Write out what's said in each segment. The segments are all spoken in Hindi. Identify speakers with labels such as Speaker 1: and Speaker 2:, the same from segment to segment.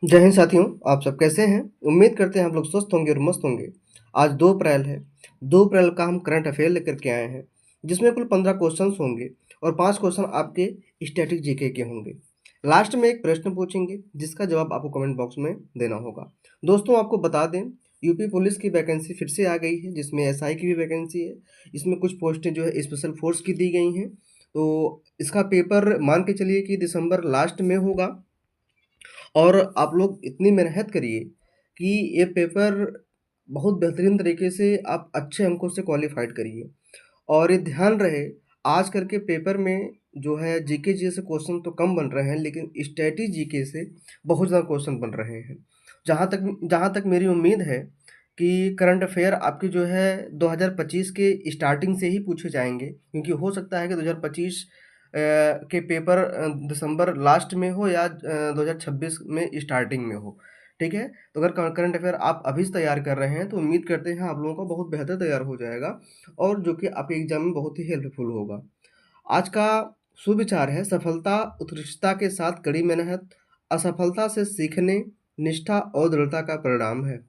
Speaker 1: जय हिंद साथियों, आप सब कैसे हैं? उम्मीद करते हैं आप लोग स्वस्थ होंगे और मस्त होंगे। आज 2 अप्रैल है। 2 अप्रैल का हम करंट अफेयर लेकर के आए हैं, जिसमें कुल 15 क्वेश्चंस होंगे और 5 क्वेश्चन आपके स्टैटिक जीके के होंगे। लास्ट में एक प्रश्न पूछेंगे, जिसका जवाब आपको कमेंट बॉक्स में देना होगा। दोस्तों, आपको बता दें, यूपी पुलिस की वैकेंसी फिर से आ गई है, जिसमें एसआई की भी वैकेंसी है। इसमें कुछ पोस्टें जो है स्पेशल फोर्स की दी गई हैं। तो इसका पेपर मान के चलिए कि दिसंबर लास्ट में होगा। और आप लोग इतनी मेहनत करिए कि ये पेपर बहुत बेहतरीन तरीके से आप अच्छे अंकों से क्वालिफाइड करिए। और ये ध्यान रहे, आज कल के पेपर में जो है जीके जी से क्वेश्चन तो कम बन रहे हैं, लेकिन स्टैटिक जीके से बहुत ज़्यादा क्वेश्चन बन रहे हैं। जहाँ तक मेरी उम्मीद है कि करंट अफेयर आपकी जो है 2025 के स्टार्टिंग से ही पूछे जाएंगे, क्योंकि हो सकता है कि 2025 के पेपर दिसंबर लास्ट में हो या 2026 में स्टार्टिंग में हो। ठीक है, तो अगर करंट अफेयर आप अभी से तैयार कर रहे हैं तो उम्मीद करते हैं आप लोगों का बहुत बेहतर तैयार हो जाएगा, और जो कि आपके एग्जाम में बहुत ही हेल्पफुल होगा। आज का सुविचार है, सफलता उत्कृष्टता के साथ कड़ी मेहनत, असफलता से सीखने, निष्ठा और दृढ़ता का परिणाम है।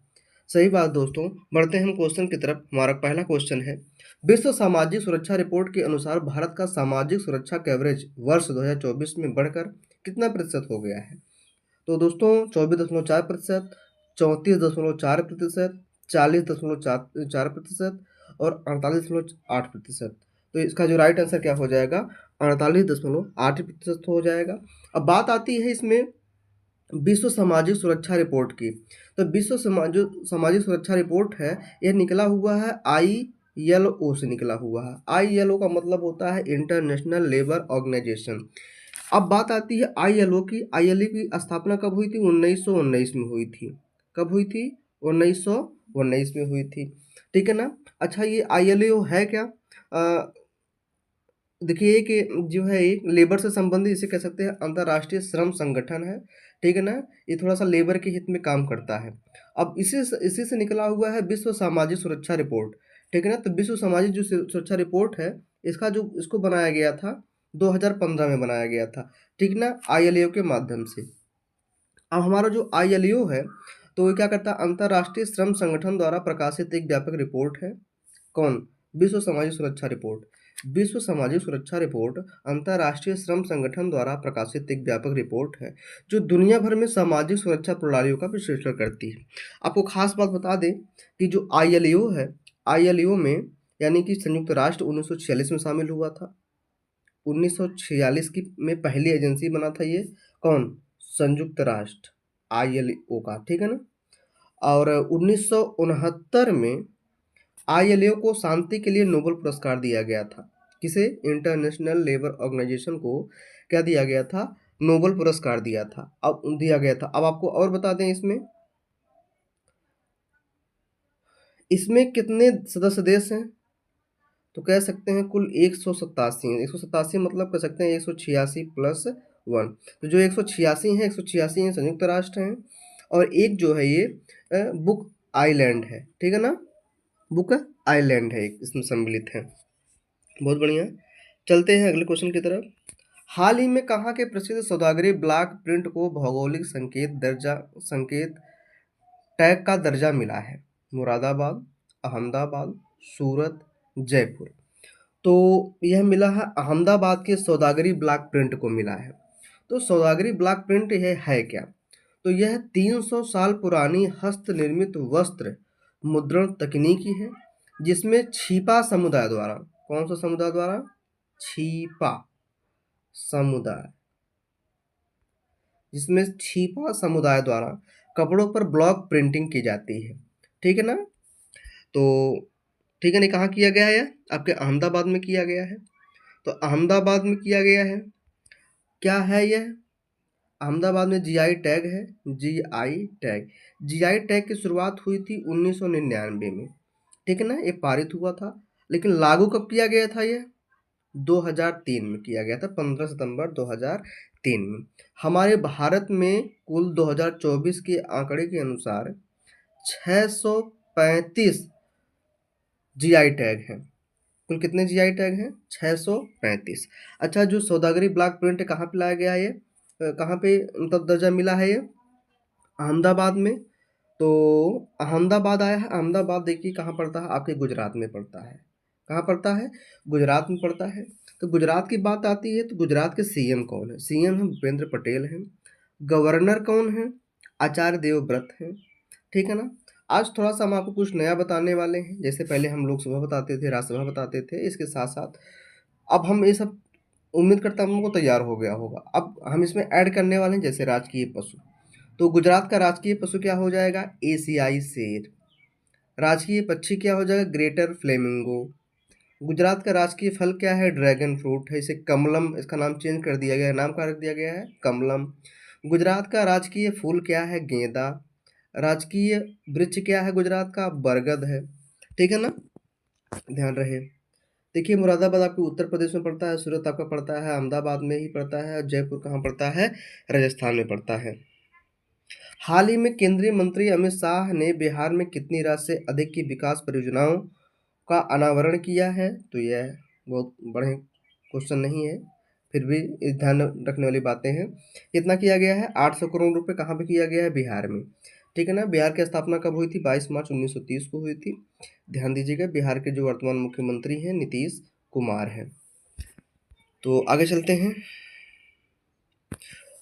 Speaker 1: सही बात दोस्तों। बढ़ते हैं हम क्वेश्चन की तरफ। हमारा पहला क्वेश्चन है, विश्व सामाजिक सुरक्षा रिपोर्ट के अनुसार भारत का सामाजिक सुरक्षा कवरेज वर्ष 2024 में बढ़कर कितना प्रतिशत हो गया है? तो दोस्तों, 24.4%, 34.4%, 40.4% और 48.8%। तो इसका जो राइट आंसर क्या हो जाएगा? 48.8% हो जाएगा। अब बात आती है इसमें विश्व सामाजिक सुरक्षा रिपोर्ट की। तो विश्व सामाजिक सुरक्षा रिपोर्ट है, यह निकला हुआ है ILO से निकला हुआ है। ILO का मतलब होता है इंटरनेशनल लेबर ऑर्गेनाइजेशन। अब बात आती है ILO की। ILO की स्थापना कब हुई थी? 1919 में हुई थी। कब हुई थी? 1919 में हुई थी। ठीक है ना? अच्छा, ये ILO है क्या? देखिए कि जो है एक लेबर से संबंधित, इसे कह सकते हैं अंतर्राष्ट्रीय श्रम संगठन है। ठीक है ना? ये थोड़ा सा लेबर के हित में काम करता है। अब इसी से निकला हुआ है विश्व सामाजिक सुरक्षा रिपोर्ट। ठीक है ना? तो विश्व सामाजिक जो सुरक्षा रिपोर्ट है, इसको बनाया गया था 2015 में बनाया गया था। ठीक ना? ILO के माध्यम से। अब हमारा जो ILO है, तो ये क्या करता है? अंतर्राष्ट्रीय श्रम संगठन द्वारा प्रकाशित एक व्यापक रिपोर्ट है। कौन? विश्व सामाजिक सुरक्षा रिपोर्ट। विश्व सामाजिक सुरक्षा रिपोर्ट अंतर्राष्ट्रीय श्रम संगठन द्वारा प्रकाशित एक व्यापक रिपोर्ट है, जो दुनिया भर में सामाजिक सुरक्षा प्रणालियों का विश्लेषण करती है। आपको खास बात बता दें कि जो ILO है, ILO में यानी कि संयुक्त राष्ट्र 1946 में शामिल हुआ था। 1946 की में पहली एजेंसी बना था ये। कौन? संयुक्त राष्ट्र, ILO का। ठीक है ना? और 1969 में ILO को शांति के लिए नोबेल पुरस्कार दिया गया था। किसे? इंटरनेशनल लेबर ऑर्गेनाइजेशन को क्या दिया गया था? नोबेल पुरस्कार दिया गया था। अब आपको और बता दें, इसमें इसमें कितने सदस्य देश हैं? तो कह सकते हैं कुल 187। 187 मतलब कह सकते हैं 186 प्लस 1। तो जो 186 हैं, 186 हैं संयुक्त राष्ट्र हैं, और एक जो है ये बुक आइलैंड है। ठीक है ना? बुक आइलैंड है, एक इसमें सम्मिलित है। बहुत बढ़िया। चलते हैं अगले क्वेश्चन की तरफ। हाल ही में कहाँ के प्रसिद्ध सौदागरी ब्लॉक प्रिंट को भौगोलिक संकेत टैग का दर्जा मिला है? मुरादाबाद, अहमदाबाद, सूरत, जयपुर। तो यह मिला है अहमदाबाद के सौदागरी ब्लॉक प्रिंट को मिला है। तो सौदागरी ब्लॉक प्रिंट यह है क्या? तो यह 300 साल पुरानी हस्त निर्मित वस्त्र मुद्रण तकनीकी है, जिसमें छिपा समुदाय द्वारा, कौन सा समुदाय द्वारा? छिपा समुदाय, जिसमें छिपा समुदाय द्वारा कपड़ों पर ब्लॉक प्रिंटिंग की जाती है। ठीक है ना? तो ठीक है ना, कहाँ किया गया है? आपके अहमदाबाद में किया गया है। तो अहमदाबाद में किया गया है। क्या है यह? अहमदाबाद में जीआई टैग है। GI tag. जीआई टैग की शुरुआत हुई थी 1999 में। ठीक है ना? ये पारित हुआ था, लेकिन लागू कब किया गया था ये? 2003 में किया गया था, 15 सितंबर 2003 में। हमारे भारत में कुल 2024 के आंकड़े के अनुसार 635 जीआई टैग हैं। कुल कितने जीआई टैग हैं? 635। अच्छा, जो सौदागरी ब्लॉक प्रिंट कहाँ पे लाया गया है ये? कहाँ पे मतलब दर्जा मिला है ये? अहमदाबाद में। तो अहमदाबाद आया है। अहमदाबाद देखिए कहाँ पड़ता है, आपके गुजरात में पड़ता है। कहाँ पड़ता है? गुजरात में पड़ता है। तो गुजरात की बात आती है तो गुजरात के सीएम कौन है? सीएम है भूपेंद्र पटेल हैं। गवर्नर कौन है? आचार्य देवव्रत हैं। ठीक है ना? आज थोड़ा-सा हम आपको कुछ नया बताने वाले हैं। जैसे पहले हम लोकसभा बताते थे, राज्यसभा बताते थे, इसके साथ-साथ अब हम ये सब उम्मीद करता हूँ हम लोग को तैयार हो गया होगा। अब हम इसमें ऐड करने वाले हैं जैसे राजकीय पशु। तो गुजरात का राजकीय पशु क्या हो जाएगा? एशियाई शेर। राजकीय पक्षी क्या हो जाएगा? Greater flamingo. गुजरात का राजकीय फल क्या है? ड्रैगन फ्रूट है। इसे कमलम, इसका नाम चेंज कर दिया गया है। नाम क्या रख दिया गया है? कमलम। गुजरात का राजकीय फूल क्या है? गेंदा। राजकीय वृक्ष क्या है गुजरात का? बरगद है। ठीक है ना? ध्यान रहे। देखिए मुरादाबाद आपके उत्तर प्रदेश में पड़ता है, सूरत आपका पड़ता है अहमदाबाद में ही पड़ता है, और जयपुर कहाँ पड़ता है? राजस्थान में पड़ता है। हाल ही में केंद्रीय मंत्री अमित शाह ने बिहार में कितनी राशि से अधिक की विकास परियोजनाओं का अनावरण किया है? तो यह बहुत बड़े क्वेश्चन नहीं है, फिर भी ध्यान रखने वाली बातें हैं। कितना किया गया है? 800 करोड़ रुपए। कहाँ पे किया गया है? बिहार में। ठीक है ना? बिहार की स्थापना कब हुई थी? 22 मार्च 1930 को हुई थी। ध्यान दीजिएगा, बिहार के जो वर्तमान मुख्यमंत्री हैं नीतीश कुमार हैं। तो आगे चलते हैं।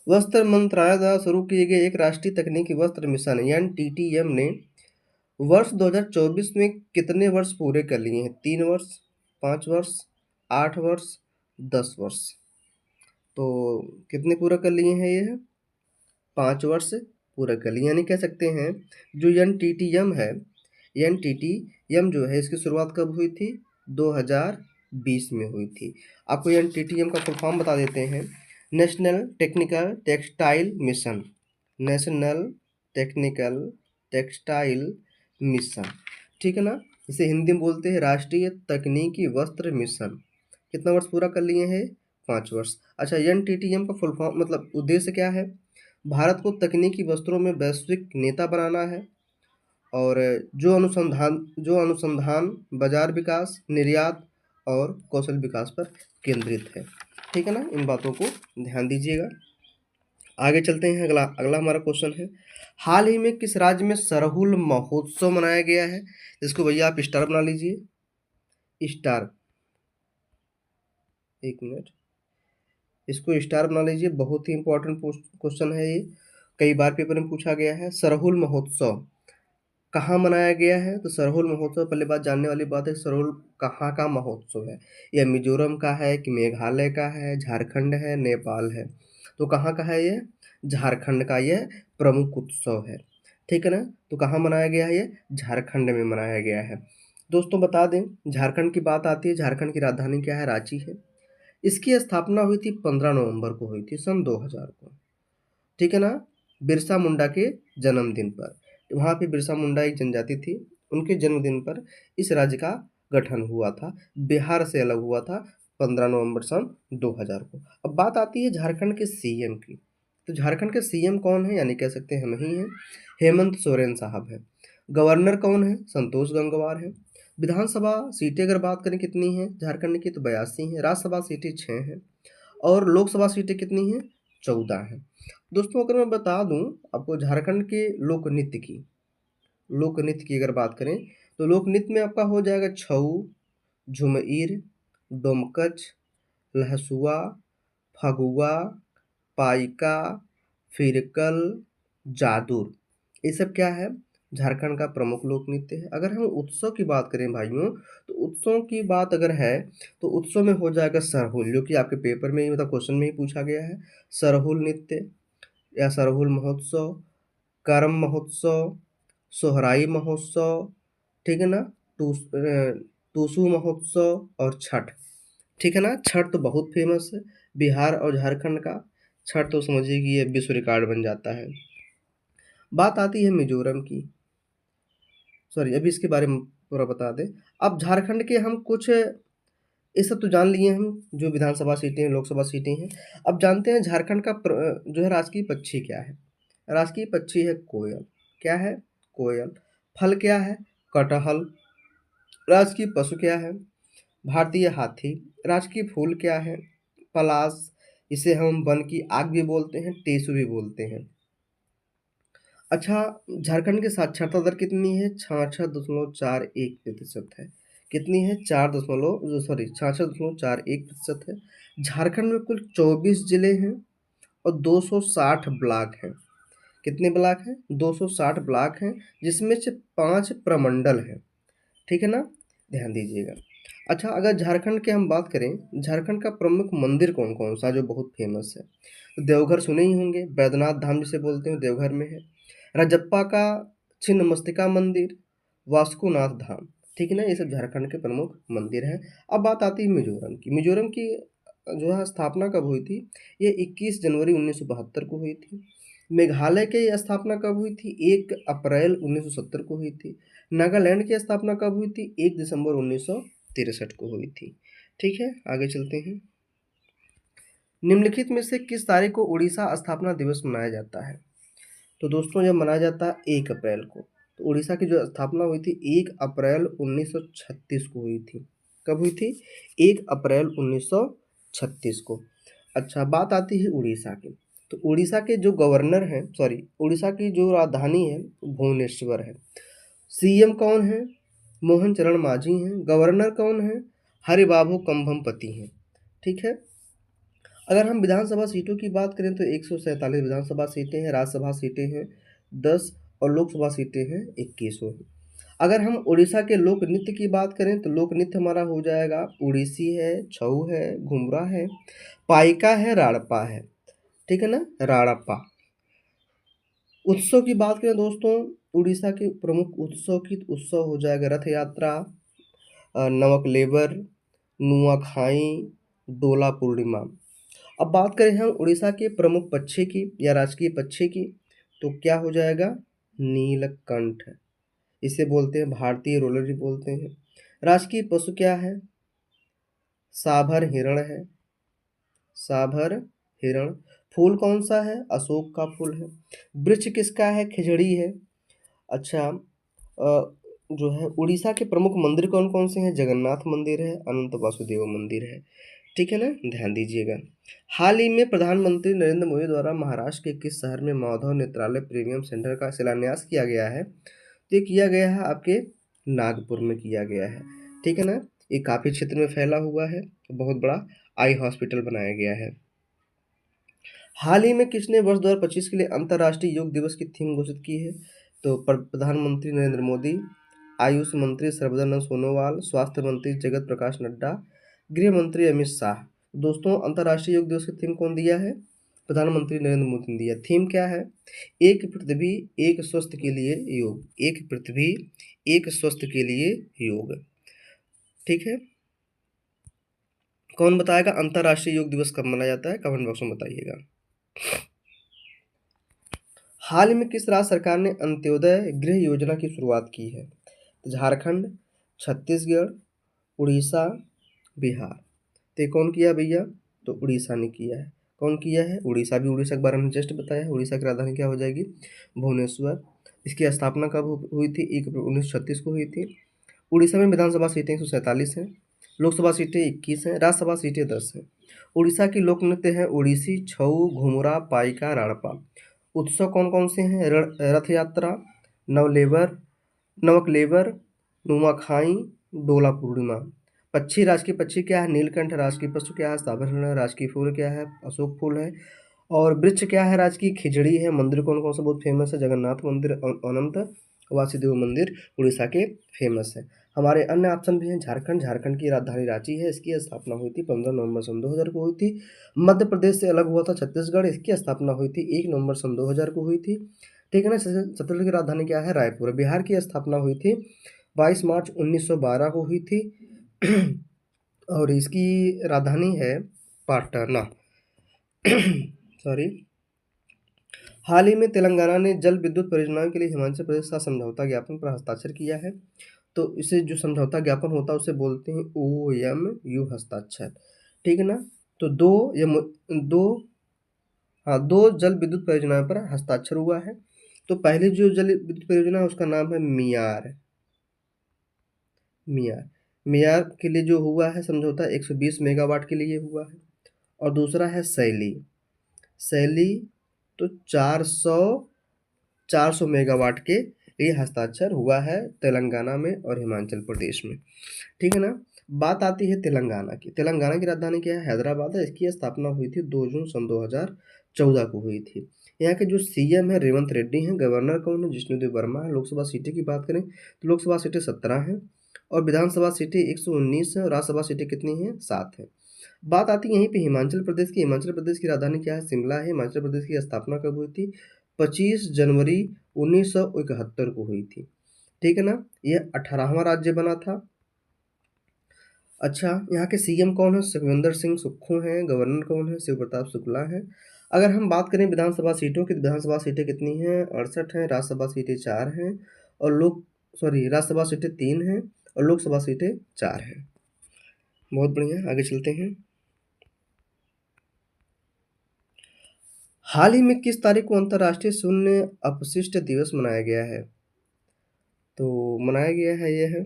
Speaker 1: वस्त्र मंत्रालय द्वारा शुरू किए गए एक राष्ट्रीय तकनीकी वस्त्र मिशन एनटीटीएम ने वर्ष 2024 में कितने वर्ष पूरे कर लिए हैं? 3 वर्ष, 5 वर्ष, 8 वर्ष, 10 वर्ष। तो कितने पूरा कर लिए हैं ये? 5 वर्ष पूरा कर लिए। यानी कह सकते हैं जो एनटीटीएम है, एनटीटीएम जो है इसकी शुरुआत कब हुई थी? 2020 में हुई थी। आपको एनटीटीएम का फुल फॉर्म बता देते हैं। National technical textile mission. National technical textile mission. ठीक है ना? इसे हिंदी में बोलते हैं राष्ट्रीय तकनीकी वस्त्र मिशन। कितना वर्ष पूरा कर लिए हैं? 5 वर्ष। अच्छा, एनटीटीएम का फुल फॉर्म मतलब उद्देश्य क्या है? भारत को तकनीकी वस्त्रों में वैश्विक नेता बनाना है, और जो अनुसंधान, बाजार विकास, निर्यात और कौशल विकास पर केंद्रित है। ठीक है ना? इन बातों को ध्यान दीजिएगा। आगे चलते हैं। अगला अगला हमारा क्वेश्चन है, हाल ही में किस राज्य में सरहुल महोत्सव मनाया गया है? इसको भैया आप स्टार बना लीजिए। स्टार, एक मिनट, इसको स्टार बना लीजिए। बहुत ही इंपॉर्टेंट क्वेश्चन है ये, कई बार पेपर में पूछा गया है। सरहुल महोत्सव कहाँ मनाया गया है? तो सरहुल महोत्सव, पहले बात जानने वाली बात है, सरहुल कहाँ का महोत्सव है? यह मिजोरम का है कि मेघालय का है, झारखंड है, नेपाल है? तो कहाँ का है ये? झारखंड का यह प्रमुख उत्सव है। ठीक है ना? तो कहाँ मनाया गया है? ये झारखंड में मनाया गया है। दोस्तों बता दें, झारखंड की बात आती है, झारखंड की राजधानी क्या है? रांची है। इसकी स्थापना हुई थी 15 नवंबर को, हुई थी सन 2000 को। ठीक है ना? बिरसा मुंडा के जन्मदिन पर। वहाँ पे बिरसा मुंडा एक जनजाति थी, उनके जन्मदिन पर इस राज्य का गठन हुआ था, बिहार से अलग हुआ था 15 नवंबर सन 2000 को। अब बात आती है झारखंड के सीएम की। तो झारखंड के सीएम कौन है? यानी कह सकते हैं हम ही हैं, हेमंत सोरेन साहब हैं। गवर्नर कौन है? संतोष गंगवार है। विधानसभा सीटें अगर बात करें कितनी हैं झारखंड की? तो 82 हैं। राज्यसभा सीटें 6 हैं, और लोकसभा सीटें कितनी हैं? 14 हैं। दोस्तों अगर मैं बता दूं आपको झारखंड के लोक नृत्य की अगर बात करें, तो लोक नृत्य में आपका हो जाएगा छऊ, झुमईर, डोमकच, लहसुआ, फगुआ, पाइका, फिरकल, जादुर। ये सब क्या है? झारखंड का प्रमुख लोक नृत्य है। अगर हम उत्सव की बात करें भाइयों, तो उत्सव की बात अगर है तो उत्सव में हो जाएगा सरहुल, जो कि आपके पेपर में ही मतलब क्वेश्चन में ही पूछा गया है। सरहुल नृत्य या सरहुल महोत्सव, करम महोत्सव, सोहराई महोत्सव, ठीक है ना? टूसू महोत्सव और छठ। ठीक है ना? छठ तो बहुत फेमस है बिहार और झारखंड का। छठ तो समझिए कि ये विश्व रिकॉर्ड बन जाता है। बात आती है मिजोरम की। सॉरी, अभी इसके बारे में पूरा बता दें। अब झारखंड के हम कुछ ये सब तो जान लिए हम, जो विधानसभा सीटें हैं, लोकसभा सीटें हैं। अब जानते हैं झारखंड का जो है राजकीय पक्षी क्या है? राजकीय पक्षी है कोयल। क्या है? कोयल। फल क्या है? कटहल। राजकीय पशु क्या है? भारतीय हाथी। राजकीय फूल क्या है? पलाश। इसे हम वन की आग भी बोलते हैं, टेसु भी बोलते हैं। अच्छा, झारखंड की साक्षरता दर कितनी है? 66.41% है। कितनी है? 66.41% है। झारखंड में कुल 24 ज़िले हैं और 260 ब्लॉक हैं। कितने ब्लॉक हैं? 260 ब्लॉक हैं, जिसमें से 5 प्रमंडल हैं। ठीक है ना? ध्यान दीजिएगा। अच्छा, अगर झारखंड की हम बात करें, झारखंड का प्रमुख मंदिर कौन-कौन सा जो बहुत फेमस है? तो देवघर सुने ही होंगे, बैद्यनाथ धाम जिसे बोलते हैं देवघर में है। रजप्पा का छिन्नमस्तिका मंदिर, वास्कुनाथ धाम, ठीक है ना? ये सब झारखंड के प्रमुख मंदिर हैं। अब बात आती है मिज़ोरम की। मिज़ोरम की जो है स्थापना कब हुई थी? ये 21 जनवरी 1972 को हुई थी। मेघालय की स्थापना कब हुई थी? 1 अप्रैल 1970 को हुई थी। नागालैंड की स्थापना कब हुई थी? 1 दिसंबर 1963 को हुई थी। ठीक है, आगे चलते हैं। निम्नलिखित में से किस तारीख को उड़ीसा स्थापना दिवस मनाया जाता है? तो दोस्तों, जब मनाया जाता है 1 अप्रैल को। तो उड़ीसा की जो स्थापना हुई थी 1 अप्रैल 1936 को हुई थी। कब हुई थी? 1 अप्रैल 1936 को। अच्छा, बात आती है उड़ीसा की। तो उड़ीसा के जो गवर्नर हैं, सॉरी, उड़ीसा की जो राजधानी है भुवनेश्वर है। सीएम कौन है? मोहन चरण मांझी हैं। गवर्नर कौन है? हरिबाबू कंभमपति हैं। ठीक है। अगर हम विधानसभा सीटों की बात करें तो 147 विधानसभा सीटें हैं, राज्यसभा सीटें हैं 10 और लोकसभा सीटें हैं 21। अगर हम उड़ीसा के लोक नृत्य की बात करें तो लोक नृत्य हमारा हो जाएगा उड़ीसी है, छऊ है, घुमरा है, पाइका है, राड़पा है। ठीक है ना? राड़प्पा। उत्सव की बात करें दोस्तों, उड़ीसा के प्रमुख उत्सव की उत्सव हो जाएगा रथ यात्रा, नवकलेवर, नुआखाई, डोला पूर्णिमा। अब बात करें हम उड़ीसा के प्रमुख पक्षी की या राजकीय पक्षी की, तो क्या हो जाएगा? नीलकंठ। इसे बोलते हैं भारतीय रोलरी बोलते हैं। राजकीय पशु क्या है? साभर हिरण है। साभर हिरण। फूल कौन सा है? अशोक का फूल है। वृक्ष किसका है? खिजड़ी है। अच्छा, जो है उड़ीसा के प्रमुख मंदिर कौन कौन से हैं? जगन्नाथ मंदिर है, अनंत वासुदेव मंदिर है। ठीक है ना? ध्यान दीजिएगा। हाल ही में प्रधानमंत्री नरेंद्र मोदी द्वारा महाराष्ट्र के किस शहर में माधव नेत्रालय प्रीमियम सेंटर का शिलान्यास किया गया है? तो ये किया गया है आपके नागपुर में किया गया है। ठीक है ना? ये काफ़ी क्षेत्र में फैला हुआ है, बहुत बड़ा आई हॉस्पिटल बनाया गया है। हाल ही में किसने वर्ष 2025 के लिए अंतर्राष्ट्रीय योग दिवस की थीम घोषित की है? तो प्रधानमंत्री नरेंद्र मोदी, आयुष मंत्री सर्बानंद सोनोवाल, स्वास्थ्य मंत्री जगत प्रकाश नड्डा, गृह मंत्री अमित शाह। दोस्तों, अंतर्राष्ट्रीय योग दिवस की थीम कौन दिया है? प्रधानमंत्री नरेंद्र मोदी ने दिया। थीम क्या है? एक पृथ्वी एक स्वस्थ के लिए योग। एक पृथ्वी एक स्वस्थ के लिए योग। ठीक है। कौन बताएगा अंतर्राष्ट्रीय योग दिवस कब मनाया जाता है? कमेंट बॉक्स में बताइएगा। हाल में किस राज्य सरकार ने अंत्योदय गृह योजना की शुरुआत की है? तो झारखंड, छत्तीसगढ़, उड़ीसा, बिहार। तो ये कौन किया भैया? तो उड़ीसा ने किया है। कौन किया है? उड़ीसा। भी उड़ीसा के बारे में जस्ट बताया है। उड़ीसा की राजधानी क्या हो जाएगी? भुवनेश्वर। इसकी स्थापना कब हुई थी? 1 अप्रैल 1936 को हुई थी। उड़ीसा में विधानसभा सीटें 147 हैं, लोकसभा सीटें 21 हैं, राज्यसभा सीटें 10 हैं। उड़ीसा की लोक नृत्य हैं ओडिसी, छऊ, घुमरा, पाइका, राड़पा। उत्सव कौन कौन से हैं? रथ यात्रा, नवलेवर, नवकलेवर, नुआखाई, डोला पूर्णिमा। पक्षी, राजकीय पक्षी क्या है? नीलकंठ। राजकीय पशु क्या है? साबर हिरण है। राजकीय फूल क्या है? अशोक फूल है। और वृक्ष क्या है? राजकीय खिजड़ी है। मंदिर कौन कौन सा बहुत फेमस है? जगन्नाथ मंदिर, अनंत वासुदेव मंदिर उड़ीसा के फेमस है। हमारे अन्य ऑप्शन भी हैं। झारखंड, झारखंड की राजधानी रांची है। इसकी स्थापना हुई थी 15 नवंबर सन 2000 को हुई थी। मध्य प्रदेश से अलग हुआ था छत्तीसगढ़। इसकी स्थापना हुई थी 1 नवंबर सन 2000 को हुई थी। ठीक है ना? छत्तीसगढ़ की राजधानी क्या है? रायपुर। बिहार की स्थापना हुई थी 22 मार्च 1912 को हुई थी और इसकी राजधानी है पाटना। सॉरी। हाल ही में तेलंगाना ने जल विद्युत परियोजनाओं के लिए हिमाचल प्रदेश का समझौता ज्ञापन पर हस्ताक्षर किया है। तो इसे जो समझौता ज्ञापन होता है उसे बोलते हैं OMU हस्ताक्षर। ठीक है ना? तो दो, हाँ, 2 जल विद्युत परियोजनाओं पर हस्ताक्षर हुआ है। तो पहली जो जल विद्युत परियोजना है उसका नाम है मियार। मियार। मियार के लिए जो हुआ है समझौता 120 मेगावाट के लिए हुआ है। और दूसरा है सैली। सैली तो 400 400 मेगावाट के लिए हस्ताक्षर हुआ है तेलंगाना में और हिमाचल प्रदेश में। ठीक है ना। बात आती है तेलंगाना की। तेलंगाना की राजधानी क्या है? हैदराबाद है। इसकी स्थापना हुई थी 2 जून सन 2014 को हुई थी। यहाँ के जो सीएम है रेवंत रेड्डी हैं। गवर्नर कौन है? जिष्णुदेव वर्मा है। लोकसभा सीटें की बात करें तो लोकसभा सीटें 17 हैं और विधानसभा सीटें 119 हैं और राज्यसभा सीटें कितनी हैं? 7 हैं। बात आती है यहीं पे हिमाचल प्रदेश की। हिमाचल प्रदेश की राजधानी क्या है? शिमला है। हिमाचल प्रदेश की स्थापना कब हुई थी? 25 जनवरी 1971 को हुई थी। ठीक है ना। यह 18वां राज्य बना था। अच्छा, यहाँ के सीएम कौन है? सुखविंदर सिंह सुक्खू हैं। गवर्नर कौन है? शिव प्रताप शुक्ला हैं। अगर हम बात करें विधानसभा सीटों की, तो विधानसभा सीटें कितनी हैं? 68 हैं। राज्यसभा सीटें 4 हैं और राज्यसभा सीटें 3 हैं और लोकसभा सीटें 4 हैं। बहुत बढ़िया, आगे चलते हैं। हाल ही में किस तारीख को अंतर्राष्ट्रीय शून्य अपशिष्ट दिवस मनाया गया है? तो मनाया गया है यह है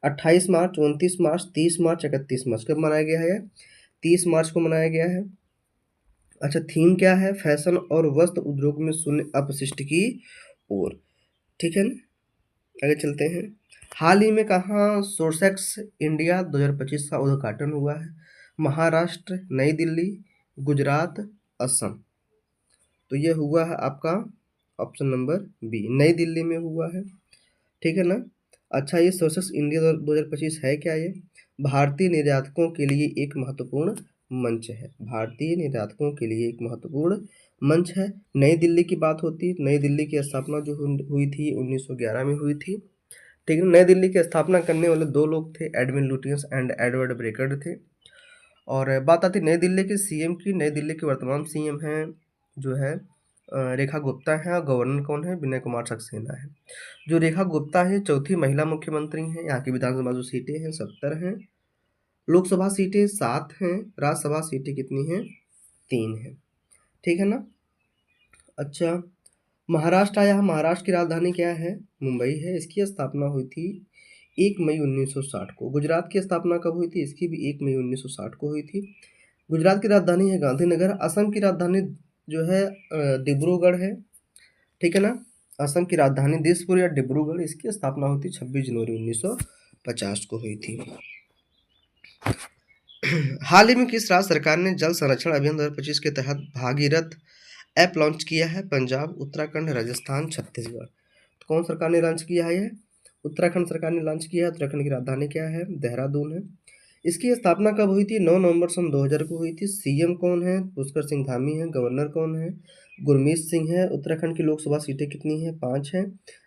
Speaker 1: 28 मार्च, 29 मार्च, 30 मार्च, 31 मार्च। कब मनाया गया है? 30 मार्च को मनाया गया है। अच्छा, थीम क्या है? फैशन और वस्त्र उद्योग में शून्य अपशिष्ट की ओर। ठीक है ना। आगे चलते हैं। हाल ही में कहाँ सोर्सेक्स इंडिया 2025 का उद्घाटन हुआ है? महाराष्ट्र, नई दिल्ली, गुजरात, असम। तो ये हुआ है आपका ऑप्शन नंबर बी, नई दिल्ली में हुआ है। ठीक है ना। अच्छा, ये सोर्सेक्स इंडिया 2025 है क्या? ये भारतीय निर्यातकों के लिए एक महत्वपूर्ण मंच है। भारतीय निर्यातकों के लिए एक महत्वपूर्ण मंच है। नई दिल्ली की बात होती है। नई दिल्ली की स्थापना जो हुई थी 1911 में हुई थी। ठीक है। नई दिल्ली की स्थापना करने वाले 2 लोग थे, Edwin Lutyens and Edward breaker थे। और बात आती नई दिल्ली के सीएम की। नई दिल्ली के वर्तमान सीएम हैं जो है रेखा गुप्ता है और गवर्नर कौन है? विनय कुमार सक्सेना है। जो रेखा गुप्ता है चौथी महिला मुख्यमंत्री हैं। यहाँ की विधानसभा जो सीटें हैं 70 हैं। लोकसभा सीटें 7 हैं। राज्यसभा सीटें कितनी हैं? 3 हैं। ठीक है ना। अच्छा, महाराष्ट्र आया। महाराष्ट्र की राजधानी क्या है? मुंबई है। इसकी स्थापना हुई थी 1 मई 1960 को। गुजरात की स्थापना कब हुई थी? इसकी भी 1 मई 1960 को हुई थी। गुजरात की राजधानी है गांधीनगर। असम की राजधानी जो है डिब्रूगढ़ है। ठीक है ना। असम की राजधानी दिसपुर या डिब्रूगढ़। इसकी स्थापना हुई थी 26 जनवरी 1950 को हुई थी। हाल ही में किस राज्य सरकार ने जल संरक्षण अभियान 2025 के तहत भागीरथ ऐप लॉन्च किया है? पंजाब, उत्तराखंड, राजस्थान, छत्तीसगढ़। तो कौन सरकार ने लॉन्च किया है? ये उत्तराखंड सरकार ने लॉन्च किया है। उत्तराखंड की राजधानी क्या है? देहरादून है। इसकी स्थापना कब हुई थी? 9 नवंबर सन 2000 को हुई थी। सीएम कौन है? पुष्कर सिंह धामी है। गवर्नर कौन है? गुरमीत सिंह है। उत्तराखंड की लोकसभा सीटें कितनी हैं? 5 हैं।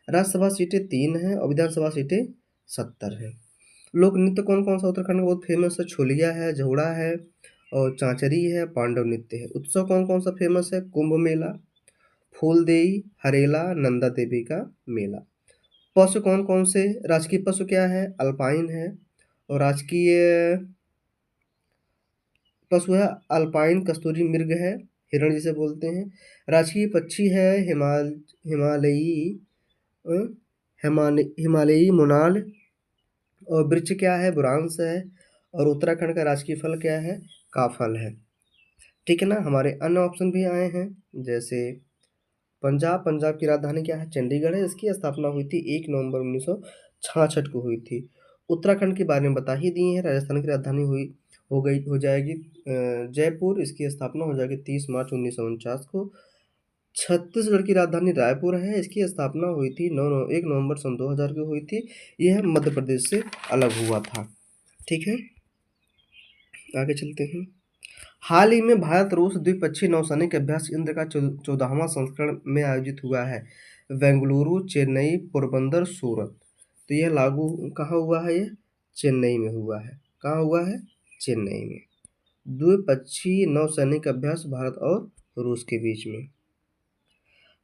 Speaker 1: राज्यसभा सीटें 3 हैं और विधानसभा सीटें 70 हैं। लोक नृत्य कौन कौन सा उत्तराखंड में बहुत फेमस है? छोलिया है, झोड़ा है और चांचरी है, पांडव नृत्य है। उत्सव कौन कौन सा फेमस है? कुंभ मेला, फूलदेई, हरेला, नंदा देवी का मेला। पशु कौन कौन से? राजकीय पशु क्या है? अल्पाइन है और राजकीय पशु है अल्पाइन कस्तूरी मृग है, हिरण जिसे बोलते हैं। राजकीय पक्षी है हिमालयी अ, हिमालयी मोनाल। और वृक्ष क्या है? बुरांस है। और उत्तराखंड का राजकीय फल क्या है? काफल है। ठीक है ना। हमारे अन्य ऑप्शन भी आए हैं जैसे पंजाब की राजधानी क्या है? चंडीगढ़ है। इसकी स्थापना हुई थी 1 नवंबर 1966 को हुई थी। उत्तराखंड के बारे में बता ही दिए हैं। राजस्थान की राजधानी हो जाएगी जयपुर। इसकी स्थापना हो जाएगी 30 मार्च 1949 को। छत्तीसगढ़ की राजधानी रायपुर है। इसकी स्थापना हुई थी 1 नवंबर सन 2000 को हुई थी। यह मध्य प्रदेश से अलग हुआ था। ठीक है, आगे चलते हैं। हाल ही में भारत रूस द्विपक्षीय नौसैनिक अभ्यास इंद्र का 14वां संस्करण में आयोजित हुआ है। बेंगलुरु, चेन्नई, पोरबंदर, सूरत। तो यह लागू कहाँ हुआ है? ये चेन्नई में हुआ है। कहाँ हुआ है? चेन्नई में। द्विपक्षीय नौसैनिक अभ्यास भारत और रूस के बीच में।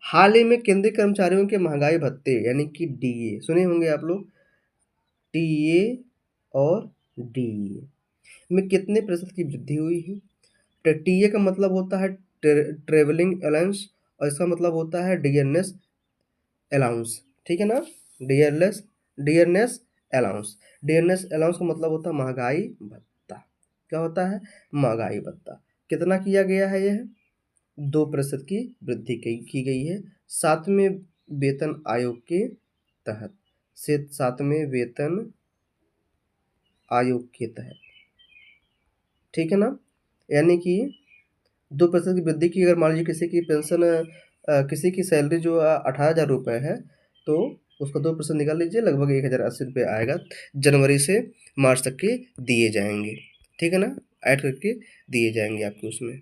Speaker 1: हाल ही में केंद्रीय कर्मचारियों के महंगाई भत्ते यानी कि डीए सुने होंगे आप लोग। टीए और डीए में कितने प्रतिशत की वृद्धि हुई है? टीए का मतलब होता है ट्रेवलिंग अलाउंस और इसका मतलब होता है डियरनेस अलाउंस। ठीक है ना। Dearness dearness allowance. Dearness allowance का मतलब होता है महंगाई भत्ता। क्या होता है? महंगाई भत्ता। कितना किया गया है? यह 2% की वृद्धि की गई है 7वें वेतन आयोग के तहत, से 7वें वेतन आयोग के तहत, ठीक है ना। यानी कि 2% की वृद्धि की, अगर मान लीजिए किसी की पेंशन किसी की सैलरी जो 18,000 रुपये है, तो उसका 2% निकाल लीजिए, लगभग 1,080 रुपये आएगा। जनवरी से मार्च तक के दिए जाएंगे, ठीक है ना, ऐड करके दिए जाएंगे आपके उसमें।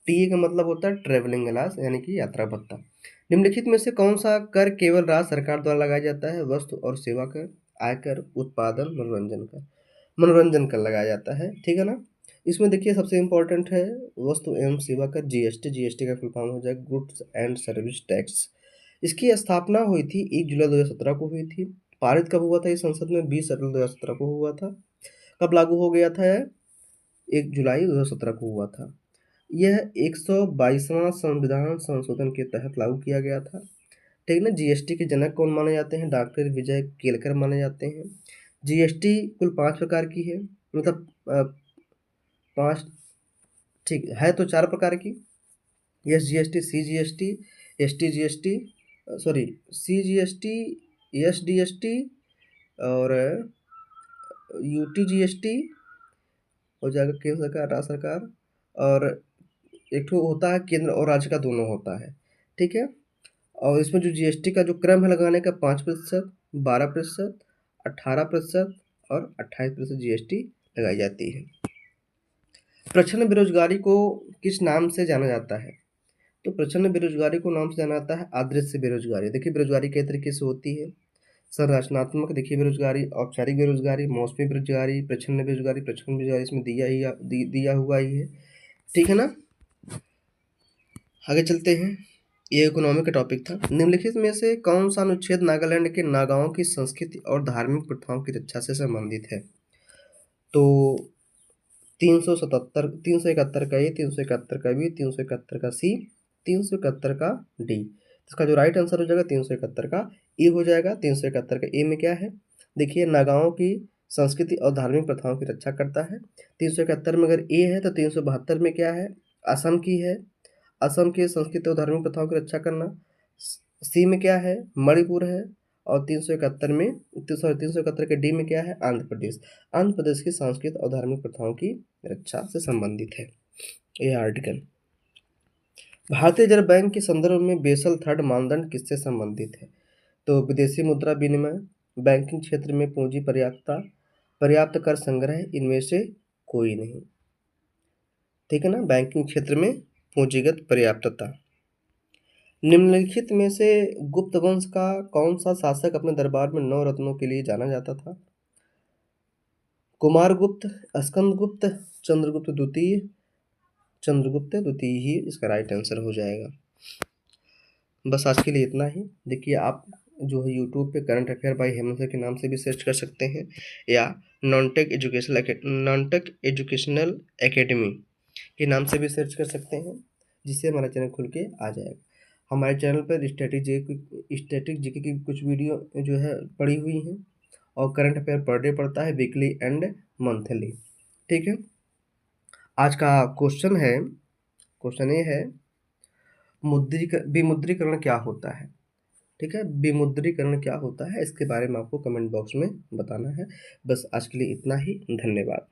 Speaker 1: टीए का मतलब होता है ट्रेवलिंग अलाउंस, यानी कि यात्रा भत्ता। निम्नलिखित में से कौन सा कर केवल राज्य सरकार द्वारा लगाया जाता है? वस्तु और सेवा कर, आयकर, उत्पादन, मनोरंजन कर। मनोरंजन कर लगाया जाता है, ठीक है ना। इसमें देखिए सबसे इम्पोर्टेंट है वस्तु एवं सेवा कर, जीएसटी। जीएसटी का फुल फॉर्म हो जाएगा गुड्स एंड सर्विस टैक्स। इसकी स्थापना हुई थी 1 जुलाई 2017 को हुई थी। पारित कब हुआ था ये संसद में? 20 अप्रैल 2017 को हुआ था। कब लागू हो गया था? 1 जुलाई 2017 को हुआ था। यह 122वां संविधान संशोधन के तहत लागू किया गया था, ठीक है ना। जीएसटी के जनक कौन माने जाते हैं? डॉक्टर विजय केलकर माने जाते हैं। जीएसटी कुल 5 प्रकार की है, मतलब 5, ठीक है तो 4 प्रकार की। S GST, C GST, S T GST, sorry C GST, S DST और यूटी जीएसटी हो जाएगा, केंद्र सरकार, राज्य सरकार, और एक ठो होता है केंद्र और राज्य का दोनों होता है, ठीक है। और इसमें जो जीएसटी का जो क्रम है लगाने का 5%, 12%, 18% और 28% जीएसटी लगाई जाती है। प्रच्छन्न बेरोजगारी को किस नाम से जाना जाता है? तो प्रच्छन्न बेरोजगारी को नाम से जाना जाता है अदृश्य बेरोजगारी। देखिए बेरोजगारी कई तरीके से होती है। संरचनात्मक देखिए बेरोजगारी, औपचारिक बेरोजगारी, मौसमी बेरोजगारी, प्रच्छन्न बेरोजगारी। प्रच्छन्न बेरोजगारी इसमें दिया हुआ ही है, ठीक है ना। आगे चलते हैं, ये इकोनॉमी का टॉपिक था। निम्नलिखित में से कौन सा अनुच्छेद नागालैंड के नागाओं की संस्कृति और धार्मिक प्रथाओं की रक्षा से संबंधित है? तो 377, 371 का ए, 371 का बी, 371 का सी, 371 का डी। इसका जो राइट आंसर हो जाएगा 371 का ए हो जाएगा। 371 का ए में क्या है? देखिए नागाओं की संस्कृति और धार्मिक प्रथाओं की रक्षा करता है। 371 में अगर ए है तो 372 में क्या है? असम की है, असम की संस्कृति और धार्मिक प्रथाओं की रक्षा करना। सी में क्या है? मणिपुर है। और 371 में, 371 के डी में क्या है? आंध्र प्रदेश। आंध्र प्रदेश की सांस्कृतिक और धार्मिक प्रथाओं की रक्षा से संबंधित है यह आर्टिकल। भारतीय रिजर्व बैंक के संदर्भ में बेसल थर्ड मानदंड किससे संबंधित है? तो विदेशी मुद्रा विनिमय, बैंकिंग क्षेत्र में पूंजी पर्याप्तता, पर्याप्त कर संग्रह, इनमें से कोई नहीं, ठीक है ना। बैंकिंग क्षेत्र में पूंजीगत पर्याप्तता। निम्नलिखित में से गुप्त वंश का कौन सा शासक अपने दरबार में 9 रत्नों के लिए जाना जाता था? कुमारगुप्त, स्कंदगुप्त, चंद्रगुप्त द्वितीय, चंद्रगुप्त द्वितीय ही इसका राइट आंसर हो जाएगा। बस आज के लिए इतना ही। देखिए आप जो है यूट्यूब पे current affair by Hemant sir के नाम से भी सर्च कर सकते हैं, या नॉनटेक एजुकेशनल एकेडमी के नाम से भी सर्च कर सकते हैं, जिससे हमारा चैनल खुल के आ जाएगा। हमारे चैनल पर स्टैटिक जीके की कुछ वीडियो जो है पड़ी हुई हैं, और करंट अफेयर पर डे पड़ता है, वीकली एंड मंथली, ठीक है। आज का क्वेश्चन ये है, विमुद्रीकरण क्या होता है? ठीक है, विमुद्रीकरण क्या होता है इसके बारे में आपको कमेंट बॉक्स में बताना है। बस आज के लिए इतना ही, धन्यवाद।